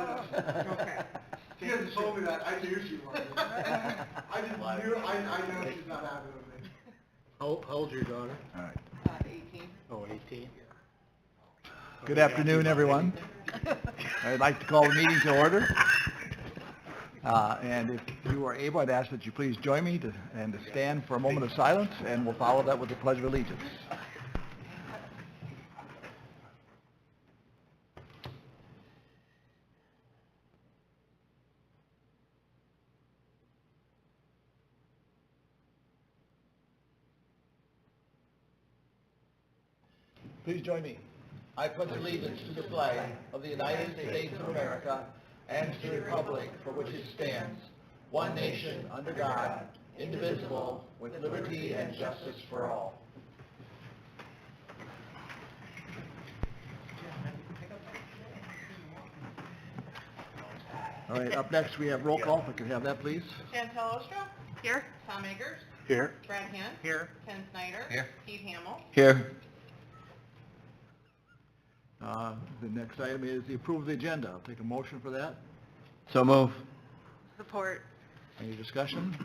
Okay. She hasn't told me that. I knew she was. I just knew, I know she's not happy with me. How old's your daughter? All right. 18. Oh, 18? Good afternoon, everyone. I'd like to call the meeting to order. And if you are able, I'd ask that you please join me to stand for a moment of silence, and we'll follow that with the Pledge of Allegiance. Please join me. I pledge allegiance to the flag of the United States of America and to the republic for which it stands, one nation, under God, indivisible, with liberty and justice for all. All right, up next we have roll call. If we could have that, please. Chantel Ostra. Here. Tom Eggers. Here. Brad Hand. Here. Ken Snyder. Here. Steve Hamill. Here. The next item is the approval of the agenda. I'll take a motion for that. So move. Support. Any discussion?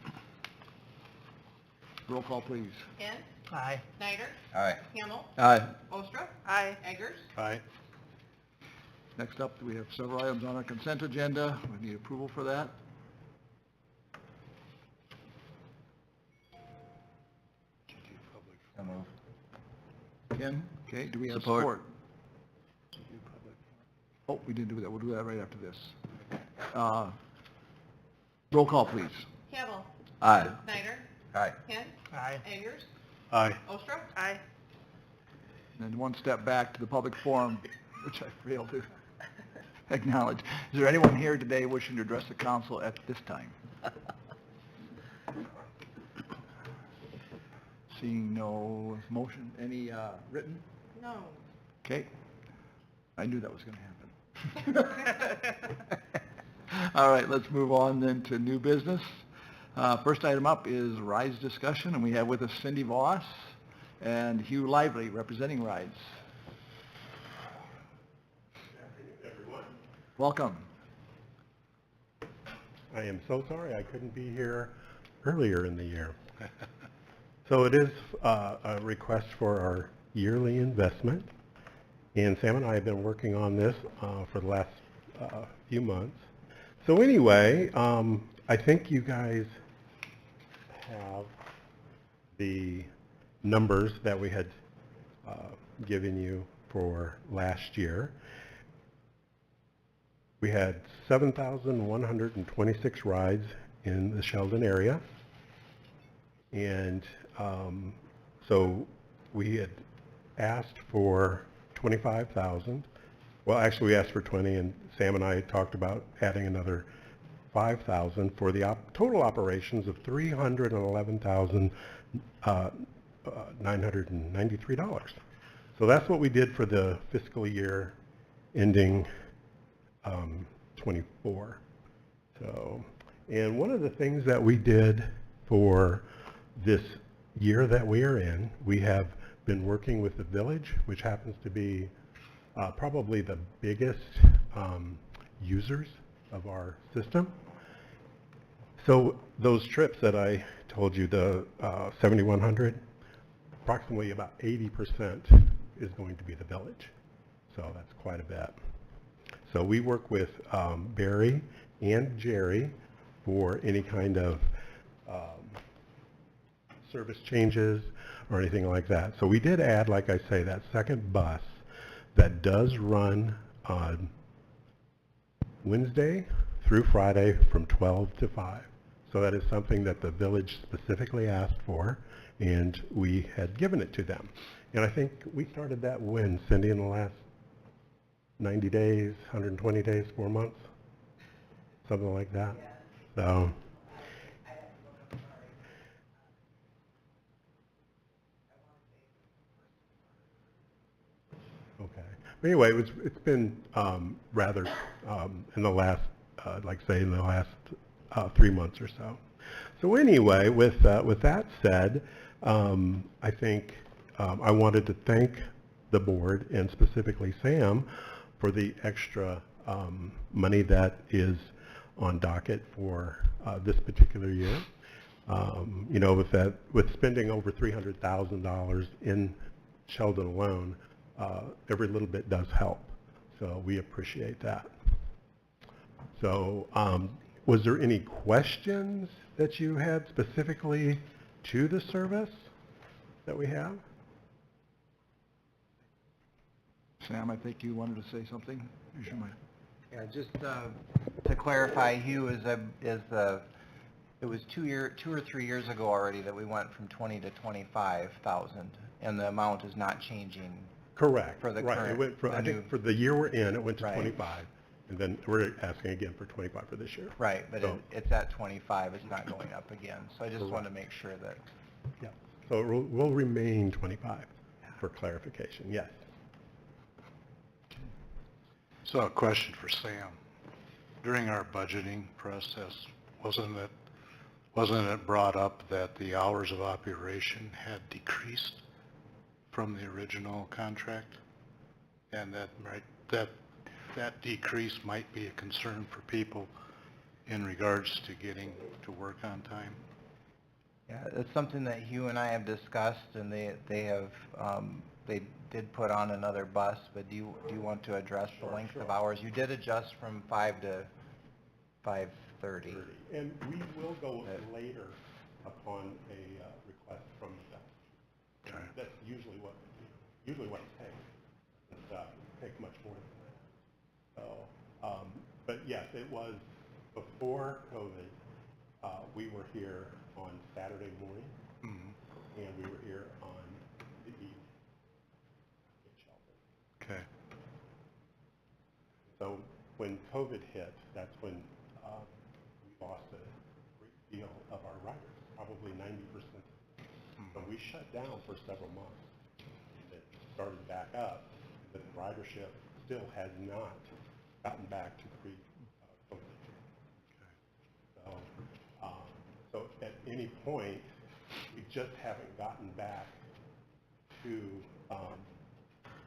Roll call, please. Ken. Aye. Snyder. Aye. Hamill. Aye. Ostra. Aye. Eggers. Aye. Next up, we have several items on our consent agenda. We need approval for that. So move. Ken? Okay, do we have Support. support? Oh, we didn't do that. We'll do that right after this. Roll call, please. Hamill. Aye. Snyder. Aye. Ken. Aye. Eggers. Aye. Ostra. Aye. And then one step back to the public forum, which I failed to acknowledge. Is there anyone here today wishing to address the council at this time? Seeing no motion, any written? No. Okay. I knew that was going to happen. All right, let's move on then to new business. First item up is RIDES discussion, and we have with us Cindy Voss and Hugh Lively representing RIDES. Everyone. Welcome. I am so sorry I couldn't be here earlier in the year. So it is a request for our yearly investment, and Sam and I have been working on this for the last few months. So anyway, I think you guys have the numbers that we had given you for last year. We had 7,126 rides in the Sheldon area. And so we had asked for 25,000. Well, actually we asked for 20, and Sam and I talked about adding another 5,000 for the total operations of $311,993. So that's what we did for the fiscal year ending 24. So, and one of the things that we did for this year that we are in, we have been working with the village, which happens to be probably the biggest users of our system. So those trips that I told you, the 7,100, approximately about 80% is going to be the village. So that's quite a bit. So we work with Barry and Jerry for any kind of service changes or anything like that. So we did add, like I say, that second bus that does run on Wednesday through Friday from 12 to 5. So that is something that the village specifically asked for, and we had given it to them. And I think we started that when, Cindy, in the last 90 days, 120 days, 4 months? Something like that. So. Okay. But anyway, it's been rather in the last, like say, in the last 3 months or so. So anyway, with that said, I think I wanted to thank the board and specifically Sam for the extra money that is on docket for this particular year. You know, with spending over $300,000 in Sheldon alone, every little bit does help. So we appreciate that. So was there any questions that you had specifically to the service that we have? Sam, I think you wanted to say something? Use your mic. Yeah, just to clarify, Hugh, it was 2 or 3 years ago already that we went from 20 to 25,000, and the amount is not changing. Correct. For the right. current, It went from, the I new- think for the year we're in, it went to Right. 25, and then we're asking again for 25 for this year. Right, but So- it's at 25, it's not going up again. So I just Correct. wanted to make sure that, Yeah. So it will remain 25 for clarification. Yes. So a question for Sam. During our budgeting process, wasn't it brought up that the hours of operation had decreased from the original contract? And that decrease might be a concern for people in regards to getting to work on time? yeah, it's something that Hugh and I have discussed, and they did put on another bus, but do you want to address the length of hours? You did adjust from 5 to 5:30. And we will go later upon a request from the staff. Okay. That's usually what it takes. It doesn't take much more than that. So, but yes, it was before COVID. We were here on Saturday morning, Mhm. and we were here on the evening in Sheldon. Okay. So when COVID hit, that's when we lost a great deal of our riders, probably 90%. So we shut down for several months. It started back up, but the ridership still has not gotten back to pre-COVID. So at any point, we just haven't gotten back to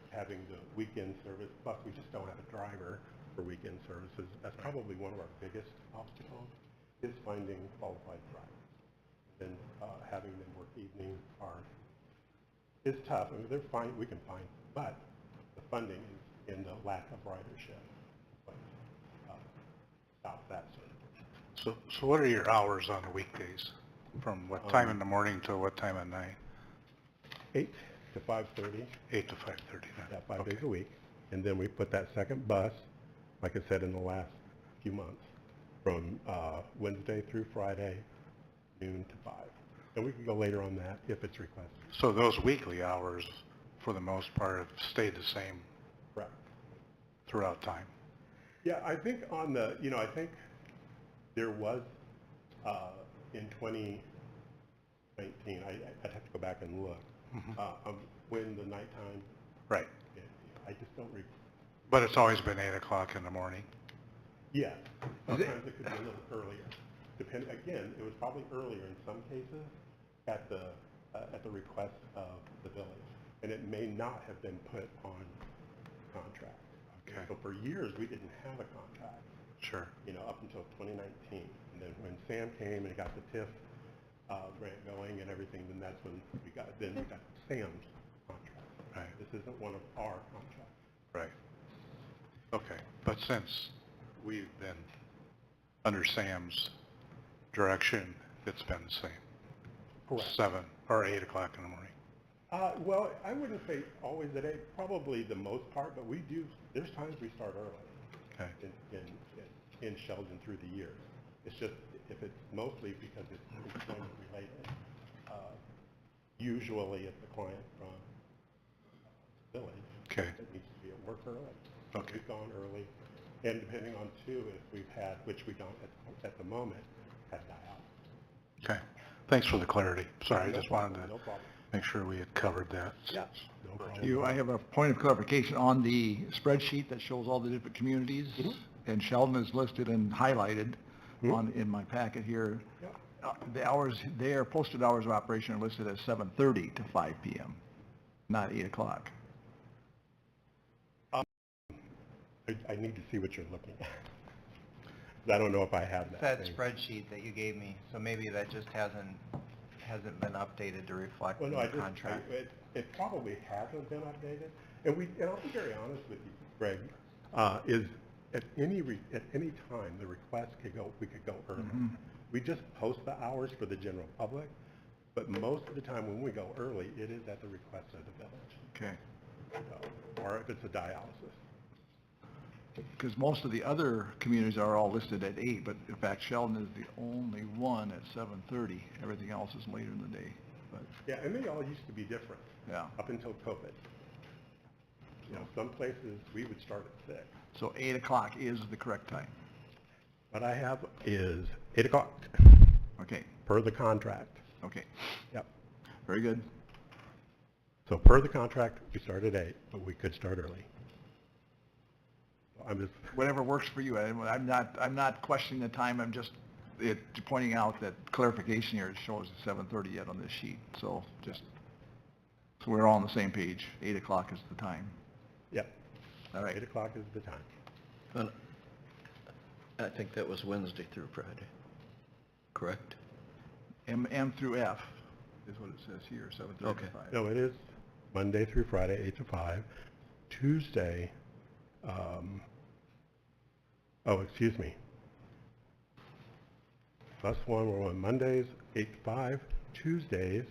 having the weekend service, plus we just don't have a driver for weekend services. That's probably one of our biggest obstacles, is finding qualified drivers. And having them work evenings is tough. I mean, they're fine, we can find, but the funding is in the lack of ridership. But stop that service. So what are your hours on the weekdays? From what time in the morning to what time at night? 8 to 5:30. 8 to 5:30. Yeah, 5 days a week. And then we put that second bus, like I said, in the last few months, from Wednesday through Friday, noon to 5. And we can go later on that if it's requested. So those weekly hours, for the most part, have stayed the same Correct. throughout time? Yeah, I think on the, I think there was, in 2019, I'd have to go back and look, when the nighttime, Right. I just don't recall. But it's always been 8 o'clock in the morning? Yeah, sometimes it could be a little earlier. Again, it was probably earlier in some cases at the request of the village, and it may not have been put on contract. Okay. So for years, we didn't have a contract, Sure. up until 2019. And then when Sam came and got the TIF grant going and everything, then that's when we got Sam's contract. Right. This isn't one of our contracts. Right. Okay. But since we've been under Sam's direction, it's been the same? Correct. 7 or 8 o'clock in the morning? Well, I wouldn't say always at 8, probably the most part, but there's times we start early. Okay. In Sheldon through the years. It's just, if it's mostly because it's employment related, usually it's the client from the village Okay. that needs to be at work early. Okay. We've gone early, and depending on too, if we've had, which we don't at the moment, had die out. Okay. Thanks for the clarity. Sorry, I No just wanted problem, no to problem. make sure we had covered that. Yeah, no problem. I have a point of clarification on the spreadsheet that shows all the different communities, and Sheldon is listed and highlighted in my packet here. Yeah. The hours, their posted hours of operation are listed as 7:30 to 5 p.m., not 8 o'clock. I need to see what you're looking at. 'Cause I don't know if I have It's that. that thing. spreadsheet that you gave me, so maybe that just hasn't been updated to reflect Well, the no, I just, contract. it probably hasn't been updated. And I'll be very honest with you, Greg, is at any time, the request we could go early. We just post the hours for the general public, but most of the time when we go early, it is at the request of the village. Okay. So, or if it's a dialysis. Because most of the other communities are all listed at 8, but in fact Sheldon is the only one at 7:30. Everything else is later in the day. But, Yeah, and they all used to be different. yeah. Up until COVID. You know, some places we would start at 6. So 8 o'clock is the correct time. What I have is 8 o'clock, Okay, per the contract. okay. Yep. Very good. So per the contract, we start at 8, but we could start early. So I'm just, Whatever works for you. I'm not questioning the time. I'm just pointing out that clarification here shows it's 7:30 yet on this sheet. So just, so we're all on the same page. 8 o'clock is the time. yep, All right. 8 o'clock is the time. Well, I think that was Wednesday through Friday, correct? M through F is what it says here, 7:30 to Okay. 5. No, it is Monday through Friday, 8 to 5. Tuesday, excuse me. Bus one, we're on Mondays, 8 to 5. Tuesdays,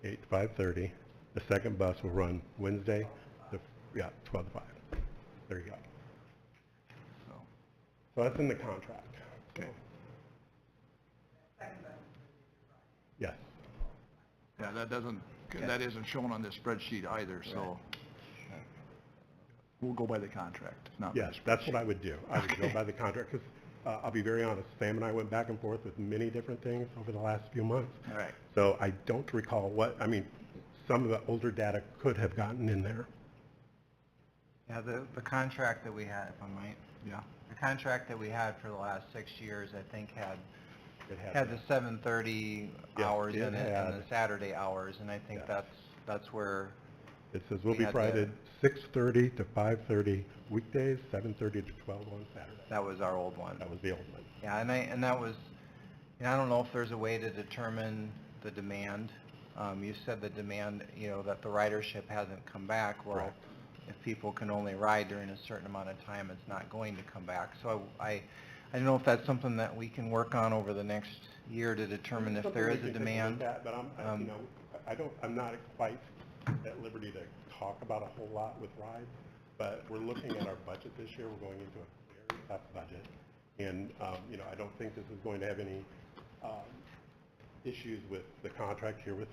8 to 5:30. The second bus will run Wednesday, 12 to 5. There you go. So, So that's in the contract. okay. Yes. Yeah, that isn't shown on this spreadsheet either, so we'll go by the contract, not by the Yes, that's what spreadsheet. I would do. I would go by the contract, because I'll be very honest, Sam and I went back and forth with many different things over the last few months. All right. So I don't recall some of the older data could have gotten in there. Yeah, the contract that we had, if I might, Yeah. the contract that we had for the last 6 years, I think had It the 7:30 Yes, hours it in it and had. the Saturday hours, and I think Yes. that's where, It says we'll We be had Friday 6:30 to 5:30 weekdays, 7:30 to 12 on Saturday. that was our old one. That was the old one. Yeah, and that was, I don't know if there's a way to determine the demand. You said the demand, that the ridership hasn't come back. Well, Correct. if people can only ride during a certain amount of time, it's not going to come back. So I don't know if that's something that we can work on over the next year to determine if there is a demand. But I'm not quite at liberty to talk about a whole lot with rides, but we're looking at our budget this year. We're going into a very tough budget. And, I don't think this is going to have any issues with the contract here with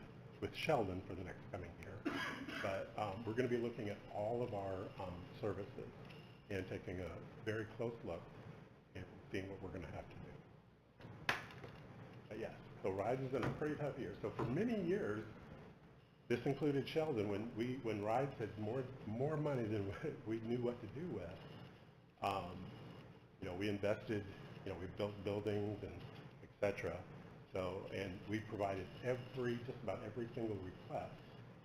Sheldon for the next coming year. But we're going to be looking at all of our services and taking a very close look and seeing what we're going to have to do. But yes, so rides has been a pretty tough year. So for many years, this included Sheldon, when rides had more money than we knew what to do with. We invested, we built buildings and et cetera. So, and we provided just about every single request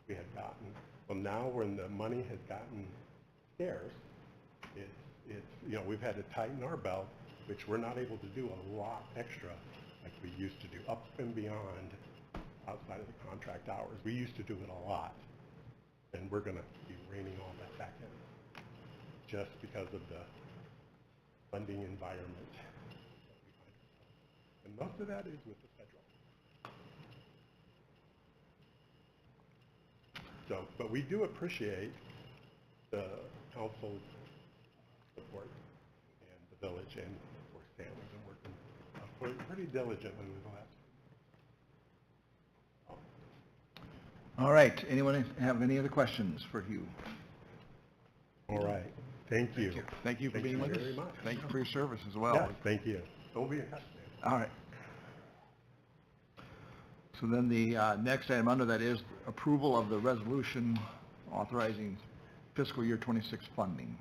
we had gotten. Well, now when the money has gotten scarce, we've had to tighten our belt, which we're not able to do a lot extra like we used to do, up and beyond outside of the contract hours. We used to do it a lot, and we're going to be reining all that back in just because of the funding environment. And most of that is with the federal. So, but we do appreciate the council's support and the village, and of course Sam has been working pretty diligently with the last. All right. Anyone have any other questions for Hugh? All right, thank you. Thank you for Thank being you with us. very much. Thank you for your service as well. Yes, thank you. Don't be in touch, man. All right. So then the next item under that is approval of the resolution authorizing fiscal year 26 funding.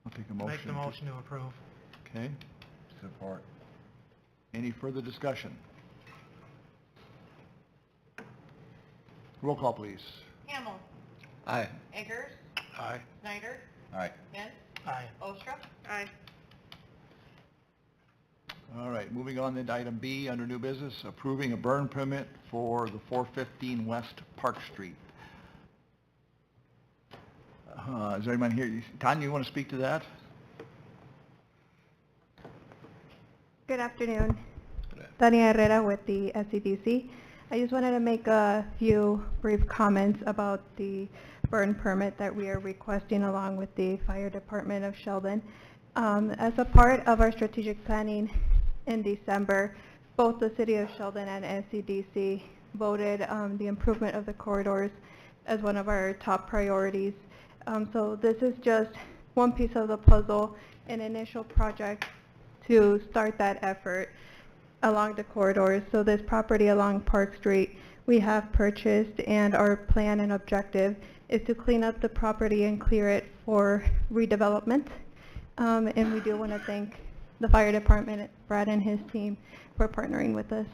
I'll take a motion. Make the motion to approve. Okay. Support. Any further discussion? Roll call, please. Hamel. Aye. Eggers. Aye. Snyder. Aye. Hess. Aye. Ostra. Aye. All right, moving on to item B, under new business, approving a burn permit for the 415 West Park Street. Is there anyone here? Tanya, you want to speak to that? Good afternoon. Tania Herrera with the SCDC. I just wanted to make a few brief comments about the burn permit that we are requesting along with the Fire Department of Sheldon. As a part of our strategic planning in December, both the City of Sheldon and SCDC voted the improvement of the corridors as one of our top priorities. So this is just one piece of the puzzle, an initial project to start that effort along the corridors. So this property along Park Street we have purchased, and our plan and objective is to clean up the property and clear it for redevelopment. And we do want to thank the fire department, Brad and his team, for partnering with us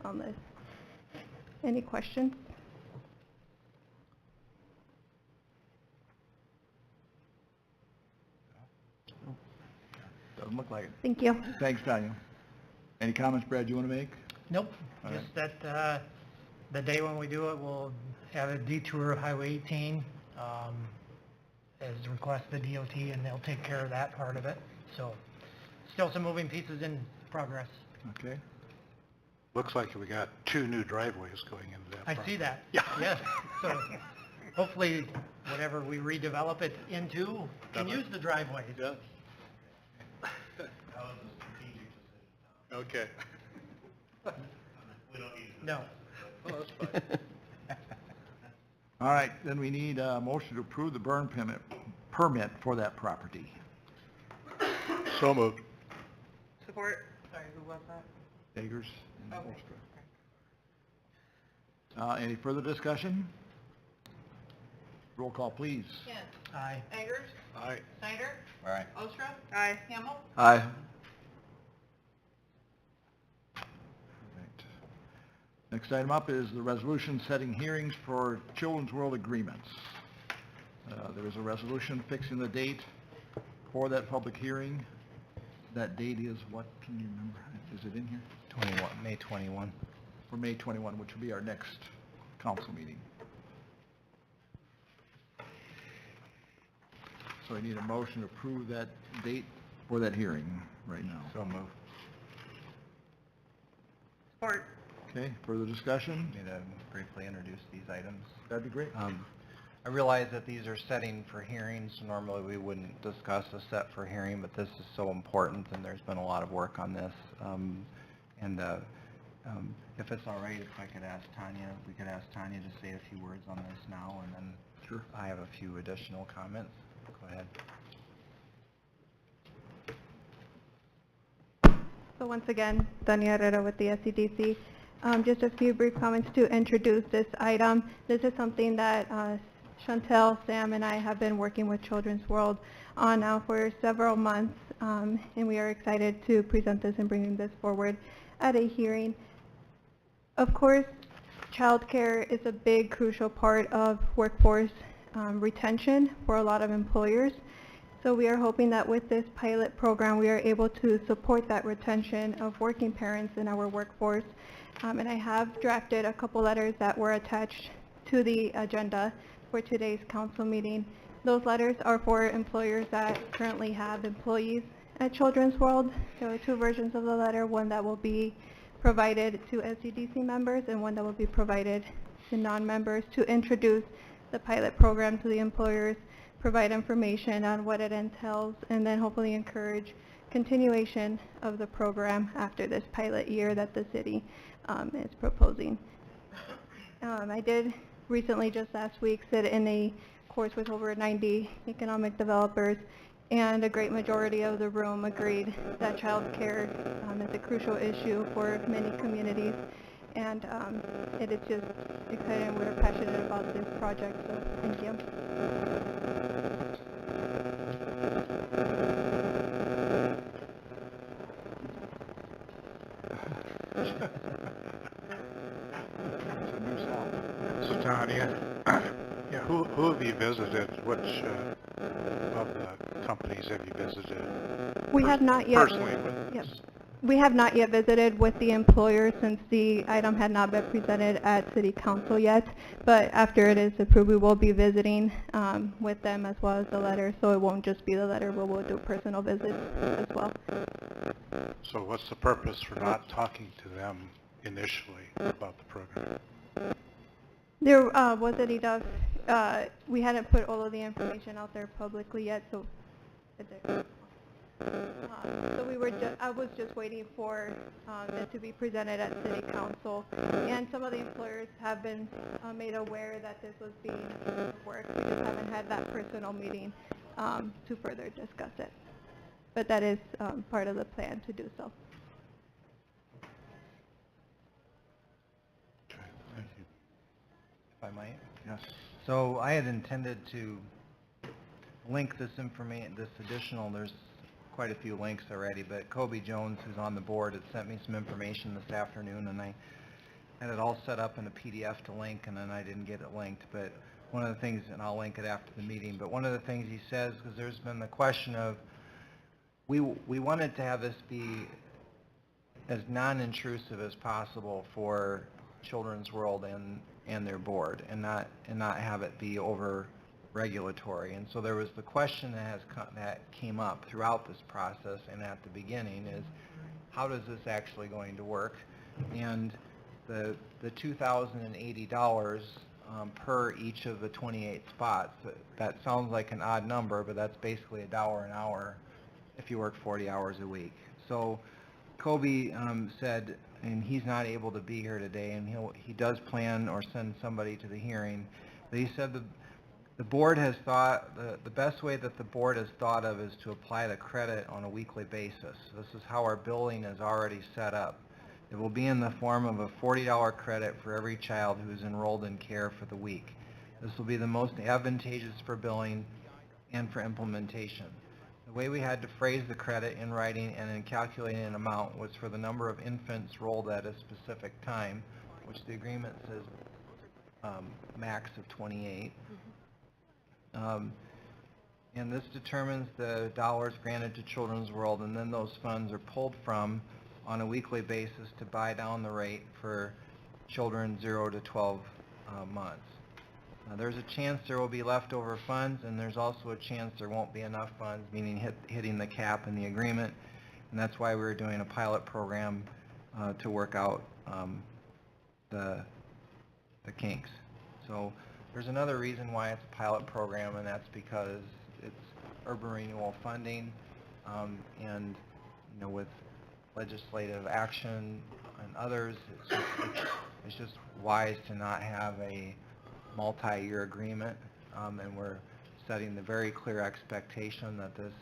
on this. Any questions? Doesn't look like it. Thank you. Thanks, Tanya. Any comments, Brad, you want to make? Nope, All just that the day when we do it, we'll have a detour of Highway 18 as requested the DOT, and they'll take care of that part of it. So still some moving pieces in progress. Okay. Looks like we got 2 new driveways going into that I property. see that. Yeah. Yes. So hopefully whatever we redevelop it into can use the driveways. Yeah. Okay. No. Oh, that's fine. All right, then we need a motion to approve the burn permit for that property. So moved. Support. Sorry, who was that? Eggers? and Okay. Ostra. Any further discussion? Roll call, please. Kent. Aye. Eggers. Aye. Snyder. All right. Ostra. Aye. Hamel. Aye. Next item up is the resolution setting hearings for Children's World agreements. There is a resolution fixing the date for that public hearing. That date is what, can you remember? Is it in here? 21, May 21. For May 21, which will be our next council meeting. So I need a motion to approve that date for that hearing right now. So move. Support. Okay, further discussion? Need to briefly introduce these items. That'd be great. I realize that these are setting for hearings. Normally, we wouldn't discuss a set for hearing, but this is so important, and there's been a lot of work on this. If it's all right, if I could ask Tanya, we could ask Tanya to say a few words on this now, and then Sure. I have a few additional comments. Go ahead. So once again, Tania Herrera with the SCDC. Just a few brief comments to introduce this item. This is something that Chantel, Sam, and I have been working with Children's World on now for several months, and we are excited to present this and bringing this forward at a hearing. Of course, childcare is a big, crucial part of workforce retention for a lot of employers. So we are hoping that with this pilot program, we are able to support that retention of working parents in our workforce. And I have drafted a couple letters that were attached to the agenda for today's council meeting. Those letters are for employers that currently have employees at Children's World. There are 2 versions of the letter, one that will be provided to SCDC members and one that will be provided to non-members to introduce the pilot program to the employers, provide information on what it entails, and then hopefully encourage continuation of the program after this pilot year that the city is proposing. I did recently, just last week, sit in a course with over 90 economic developers, and a great majority of the room agreed that child care is a crucial issue for many communities, and it is just exciting. We're passionate about this project, so thank you. So Tanya, Who have you visited? Which of the companies have you visited? We have not yet. Personally with? Yep. We have not yet visited with the employer since the item had not been presented at City Council yet, but after it is approved, we will be visiting with them as well as the letter, so it won't just be the letter, but we'll do personal visits as well. So what's the purpose for not talking to them initially about the program? There wasn't enough, we hadn't put all of the information out there publicly yet, so so we were I was just waiting for it to be presented at City Council, and some of the employers have been made aware that this was being worked. We just haven't had that personal meeting to further discuss it. But that is part of the plan to do so. Okay, thank you. If I might. Yes. So I had intended to link this information, this additional, there's quite a few links already, but Kobe Jones, who's on the board, had sent me some information this afternoon, and I had it all set up in a PDF to link, and then I didn't get it linked. But one of the things, and I'll link it after the meeting, but one of the things he says, because there's been the question of, we wanted to have this be as non-intrusive as possible for Children's World and their board, and not have it be over regulatory. And so there was the question that came up throughout this process and at the beginning is, how does this actually going to work? And the $2,080 per each of the 28 spots, that sounds like an odd number, but that's basically $1 an hour if you work 40 hours a week. So Kobe said, and he's not able to be here today, and he does plan or send somebody to the hearing, but he said the board has thought, the best way that the board has thought of is to apply the credit on a weekly basis. This is how our billing is already set up. It will be in the form of a $40 credit for every child who is enrolled in care for the week. This will be the most advantageous for billing and for implementation. The way we had to phrase the credit in writing and in calculating an amount was for the number of infants rolled at a specific time, which the agreement says max of 28. And this determines the dollars granted to Children's World, and then those funds are pulled from on a weekly basis to buy down the rate for children 0 to 12 months. There's a chance there will be leftover funds, and there's also a chance there won't be enough funds, meaning hitting the cap in the agreement, and that's why we're doing a pilot program to work out the kinks. So there's another reason why it's a pilot program, and that's because it's urban renewal funding, and with legislative action and others, it's just wise to not have a multi-year agreement, and we're setting the very clear expectation that this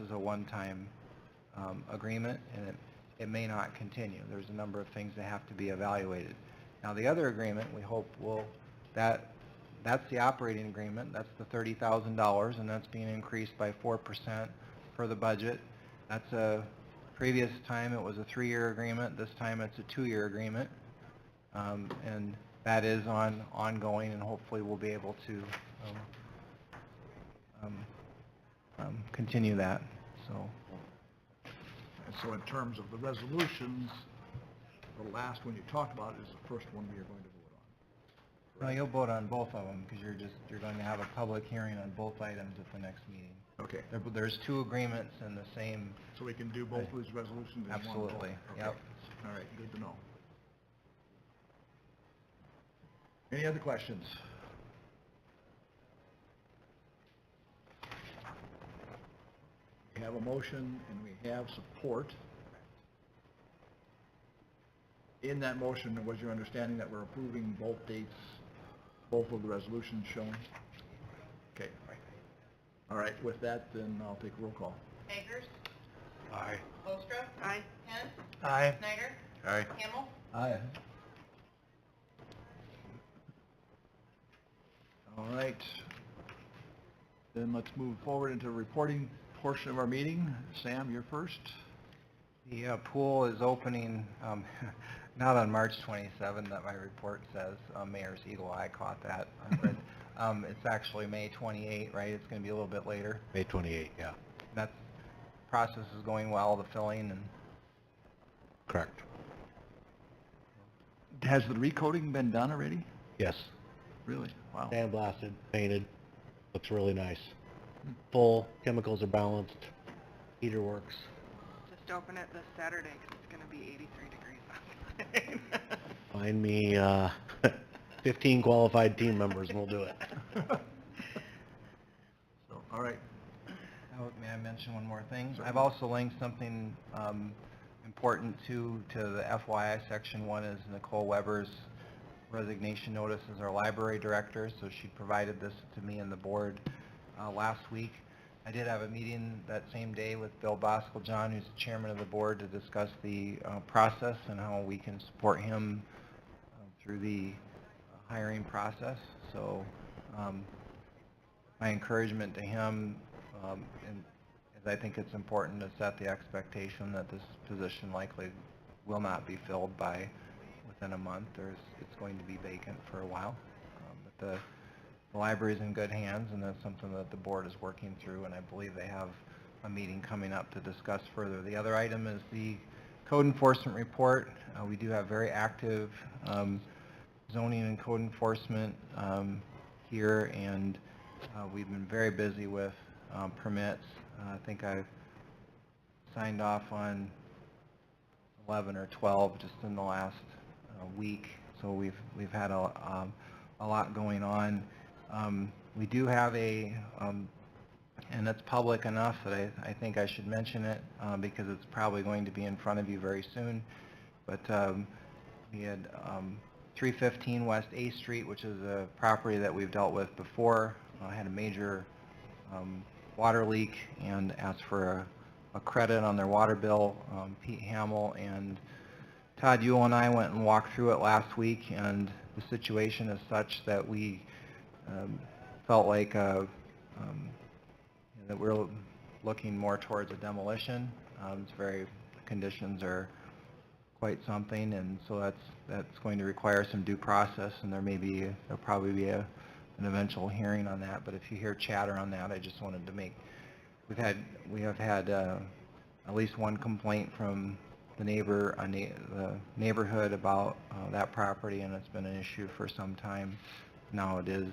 is a one-time agreement, and it may not continue. There's a number of things that have to be evaluated. Now, the other agreement, we hope that's the operating agreement. That's the $30,000, and that's being increased by 4% for the budget. That's a previous time it was a 3-year agreement. This time it's a 2-year agreement, and that is ongoing, and hopefully we'll be able to continue that. So in terms of the resolutions, the last one you talked about is the first one we are going to vote on. No, you'll vote on both of them, because you're going to have a public hearing on both items at the next meeting. Okay. There's 2 agreements in the same. So we can do both of these resolutions in one vote? Absolutely, Okay. yep. All right, good to know. Any other questions? We have a motion and we have support. In that motion, was your understanding that we're approving both dates, both of the resolutions shown? Okay. All right, with that, then I'll take a roll call. Akers? Aye. Holstra? Aye. Hess? Aye. Snyder? Aye. Hamel? Aye. All right. Then let's move forward into the reporting portion of our meeting. Sam, you're first. The pool is opening, not on March 27, that my report says. Mayor's Eagle Eye caught that. But It's actually May 28, right? It's going to be a little bit later. May 28, yeah. That process is going well, the filling, and Correct. Has the recoating been done already? Yes. Really? Wow. Sandblasted, painted, looks really nice. Full, chemicals are balanced, heater works. Just open it this Saturday, 'cause it's gonna be 83 degrees outside. Find me 15 qualified team members and we'll do it. So, all right. may I mention one more thing? I've also linked something important to the FYI. Section 1 is Nicole Weber's resignation notice as our library director, so she provided this to me and the board last week. I did have a meeting that same day with Bill Boskel-John, who's the chairman of the board, to discuss the process and how we can support him through the hiring process. So my encouragement to him is I think it's important to set the expectation that this position likely will not be filled by within a month. It's going to be vacant for a while. But the library's in good hands, and that's something that the board is working through, and I believe they have a meeting coming up to discuss further. The other item is the code enforcement report. We do have very active zoning and code enforcement here, and we've been very busy with permits. I think I've signed off on 11 or 12 just in the last week, so we've had a lot going on. We do have and it's public enough that I think I should mention it because it's probably going to be in front of you very soon. But we had 315 West A Street, which is a property that we've dealt with before, had a major water leak and asked for a credit on their water bill. Pete Hamill and Todd Ewell and I went and walked through it last week, and the situation is such that we felt like that we're looking more towards a demolition. The conditions are quite something, and so that's going to require some due process, and there'll probably be an eventual hearing on that. But if you hear chatter on that, I just wanted to we have had at least one complaint from the neighborhood about that property, and it's been an issue for some time. Now it is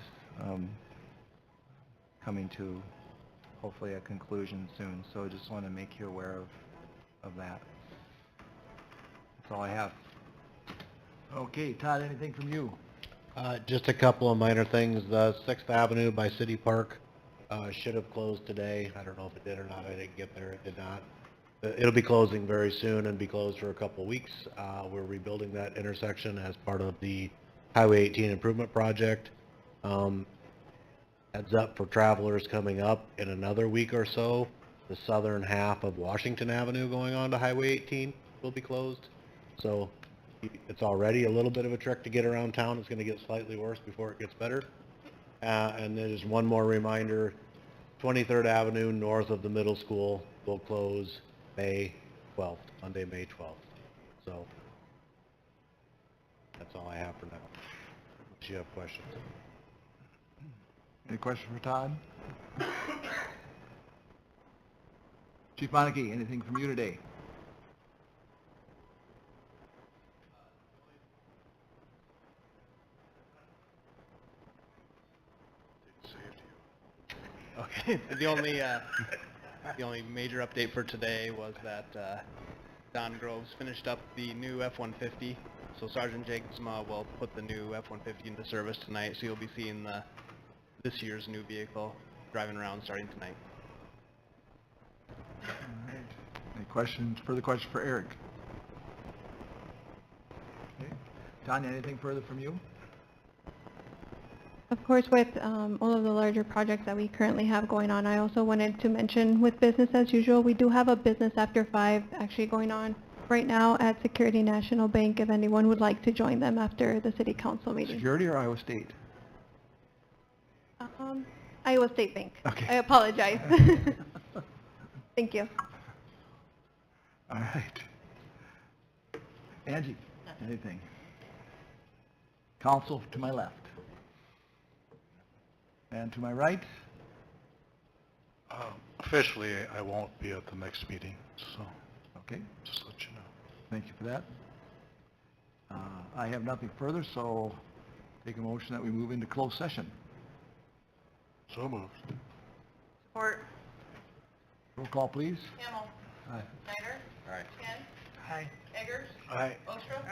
coming to hopefully a conclusion soon. So I just want to make you aware of that. That's all I have. Okay, Todd, anything from you? Just a couple of minor things. 6th Avenue by City Park should have closed today. I don't know if it did or not. I didn't get there. It did not. It'll be closing very soon and be closed for a couple of weeks. We're rebuilding that intersection as part of the Highway 18 improvement project. Heads up for travelers coming up in another week or so. The southern half of Washington Avenue going on to Highway 18 will be closed. So it's already a little bit of a trick to get around town. It's going to get slightly worse before it gets better. And there's one more reminder. 23rd Avenue north of the middle school will close May 12th, Monday, May 12th. So that's all I have for now. If you have questions. Any question for Todd? Chief Monarchy, anything from you today? Okay, the only major update for today was that Don Groves finished up the new F-150, so Sergeant Jacobsma will put the new F-150 into service tonight, so you'll be seeing this year's new vehicle driving around starting tonight. All right. Any further questions for Eric? Okay. Tanya, anything further from you? Of course, with all of the larger projects that we currently have going on, I also wanted to mention with business as usual, we do have a business after 5 actually going on right now at Security National Bank if anyone would like to join them after the city council meeting. Security or Iowa State? Iowa State Bank. Okay. I apologize. Thank you. All right. Angie, anything? Council to my left. And to my right? Officially, I won't be at the next meeting, so Okay, just let you know. thank you for that. I have nothing further, so take a motion that we move into closed session. So moved. Support. Roll call, please. Hamel. Aye. Snyder. All right. Kent. Hi. Eggers. Aye. Ostrov.